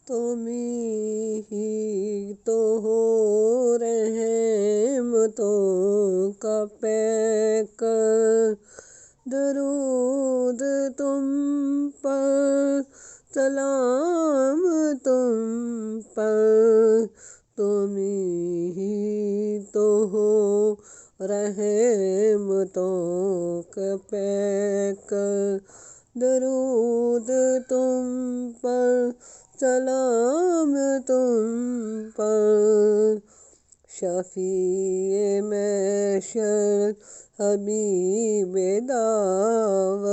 تم ہی تو ہو رحمتوں کا پیکر، درود تم پر، سلام تم پر، تم ہی تو ہو رحمتوں کا پیکر، درود تم پر، سلام تم پر، شفیع محشر حبیب داور،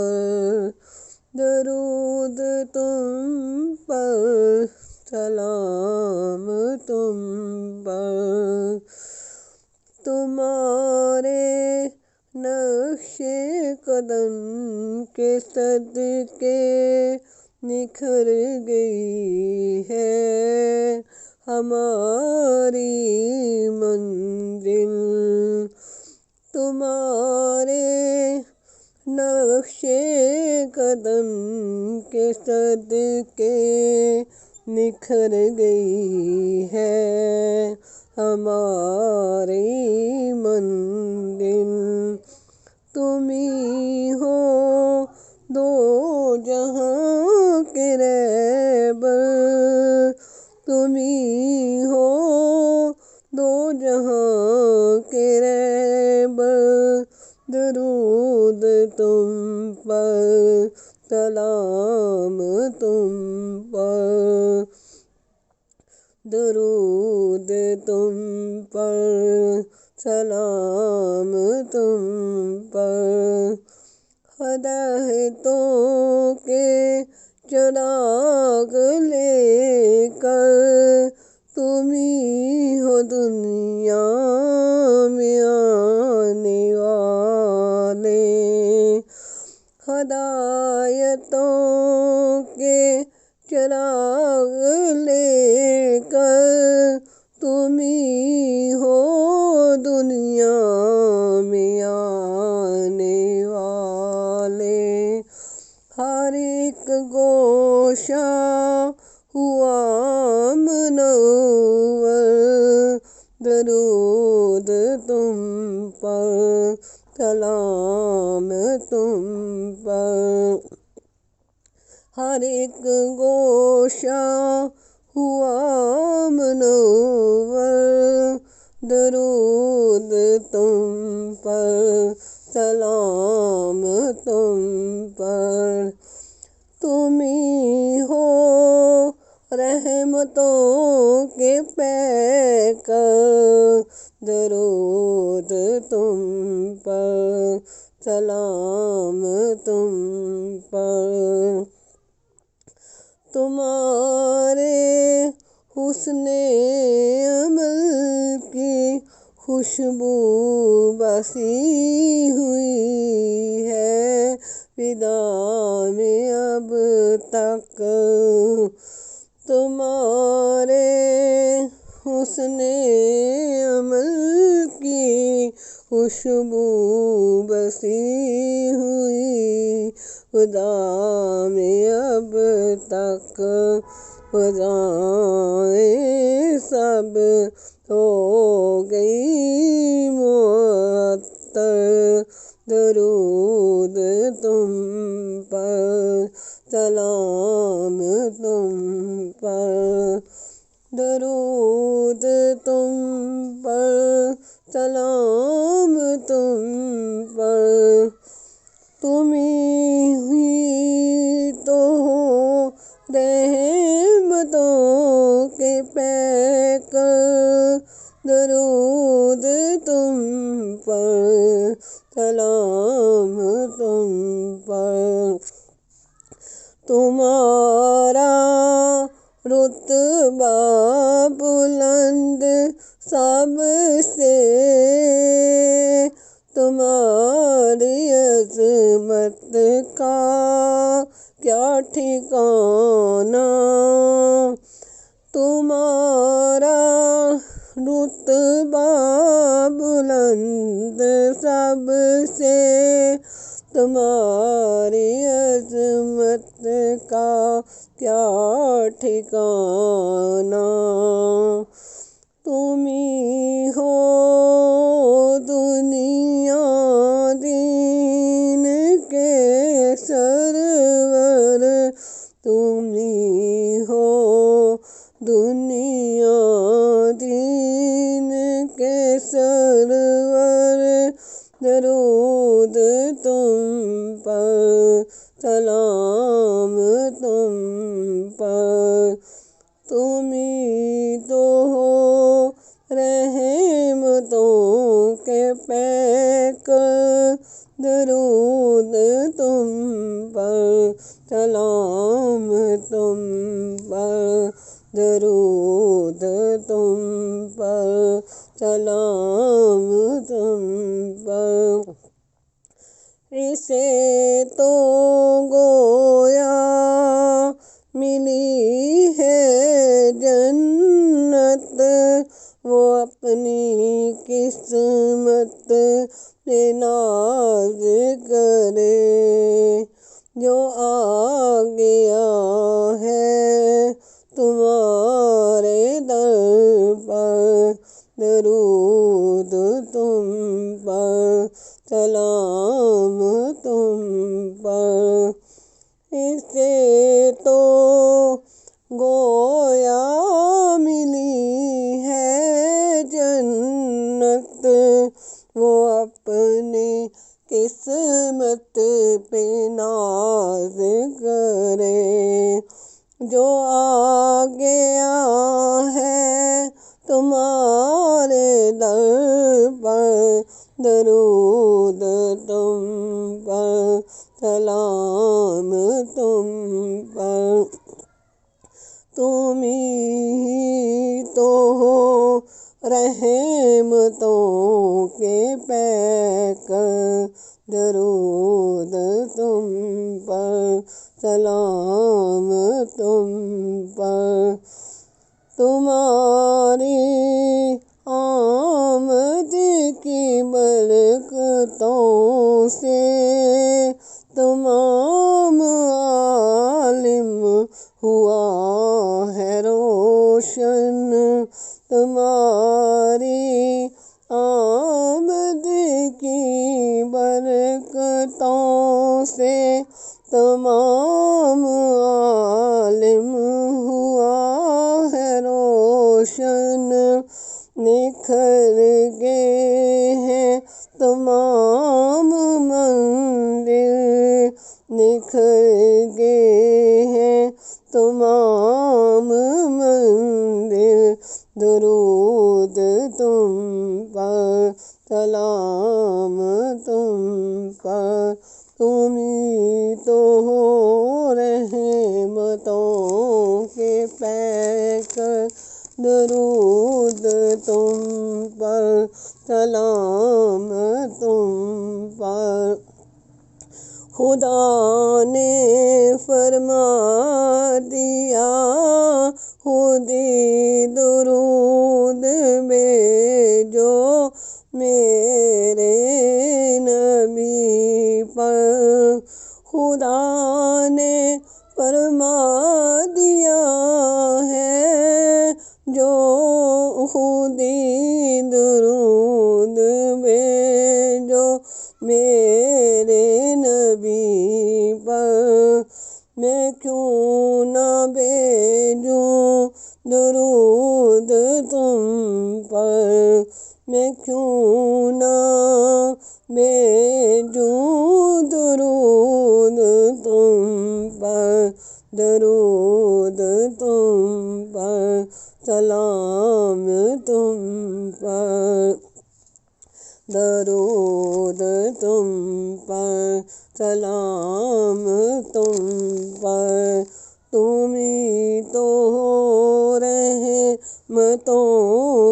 درود تم پر، سلام تم پر، تمہارے نقش قدم کے صدقے نکھر گئی ہے ہماری منزل، تمہارے نقش قدم کے صدقے نکھر گئی ہے ہماری منزل، تم ہی ہو دو جہاں کے رہبر، تم ہی ہو دو جہاں کے رہبر، درود تم پر، سلام تم پر، درود تم پر، سلام تم پر، ہدایتوں کے چراغ لے کر تم ہی ہو دنیا میں آنے والے، ہدایتوں کے چراغ لے کر تم ہی ہو دنیا میں آنے والے، ہر ایک گوشہ ہوا منور، درود تم پر، سلام تم پر، ہر ایک گوشہ ہوا منور، درود تم پر، سلام تم پر، تم ہی ہو رحمتوں کے پیکر، درود تم پر، سلام تم پر، تمہارے حسن عمل کی خوشبو بسی ہوئی ہے فضا میں اب تک، تمہارے حسن عمل کی خوشبو بسی ہوئی خدا میں اب تک، فضائیں سب ہو گئی معطر، درود تم پر، سلام تم پر، درود تم پر، سلام تم پر، تم ہی تو ہو رحمتوں کے پیکر، درود تم پر، سلام تم پر، تمہارا رتبہ بلند سب سے، تمہاری عظمت کا کیا ٹھکانہ، تمہارا رتبہ بلند سب سے، تمہاری عظمت کا کیا ٹھکانہ، تم ہی ہو دنیا دین کے سرور، تم ہی ہو دنیا دین کے سرور، درود تم پر، سلام تم پر، تم ہی تو ہو رحمتوں کے پیکر، درود تم پر، سلام تم پر، درود تم پر، سلام تم پر۔ اسے تو گویا ملی ہے جنت، وہ اپنی قسمت پہ ناز کرے، جو آ گیا ہے تمہارے در پر، درود تم پر، سلام تم پر۔ اسے تو گویا ملی ہے جنت، وہ اپنی قسمت پہ ناز کرے، جو آ گیا ہے تمہارے در پر، درود تم پر، سلام تم پر۔ تم ہی تو ہو رحمتوں کے پیکر، درود تم پر، سلام تم پر۔ تمہاری آمد کی برکتوں سے تمام عالم ہوا ہے روشن، تمہاری آمد کی برکتوں سے تمام عالم ہوا ہے روشن، نکھر گئے ہیں تمام مندر، نکھر گئے ہیں تمام مندر، درود تم پر، سلام تم پر۔ تم ہی تو ہو رحمتوں کے پیکر، درود تم پر، سلام تم پر۔ خدا نے فرما دیا خود ہی درود بھیجو میرے نبی پر، خدا نے فرما دیا ہے جو خود ہی درود بھیجو میرے نبی پر، میں کیوں نہ بھیجوں درود تم پر، میں کیوں نہ بھیجوں درود تم پر، درود تم پر، سلام تم پر، درود تم پر، سلام تم پر۔ تم ہی تو ہو رحمتوں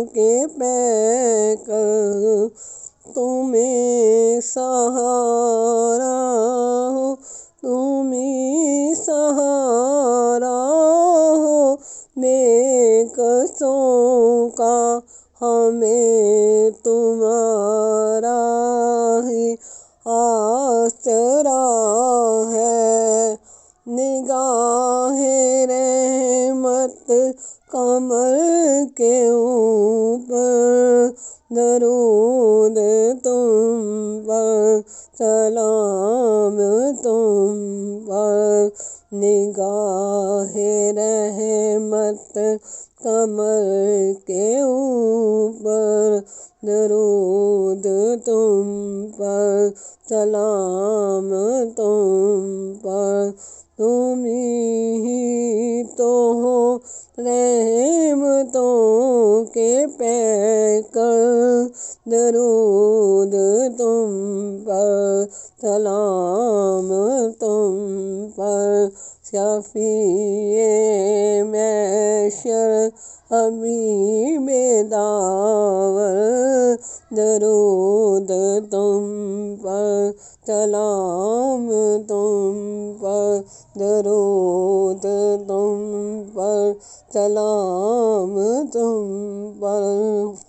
کے پیکر، تمہیں سہارا ہو، تم ہی سہارا ہو بے کسوں کا، ہمیں تمہارا ہی آسرا رحمت کمر کے اوپر، درود تم پر، سلام تم پر، نگاہ رحمت کمر کے اوپر، درود تم پر، سلام تم پر، تم ہی تو ہو رحمتوں کے پیکر، درود تم پر، سلام تم پر، شفیع محشر حبیب داور، درود تم پر، سلام تم پر، درود تم پر، سلام تم پر۔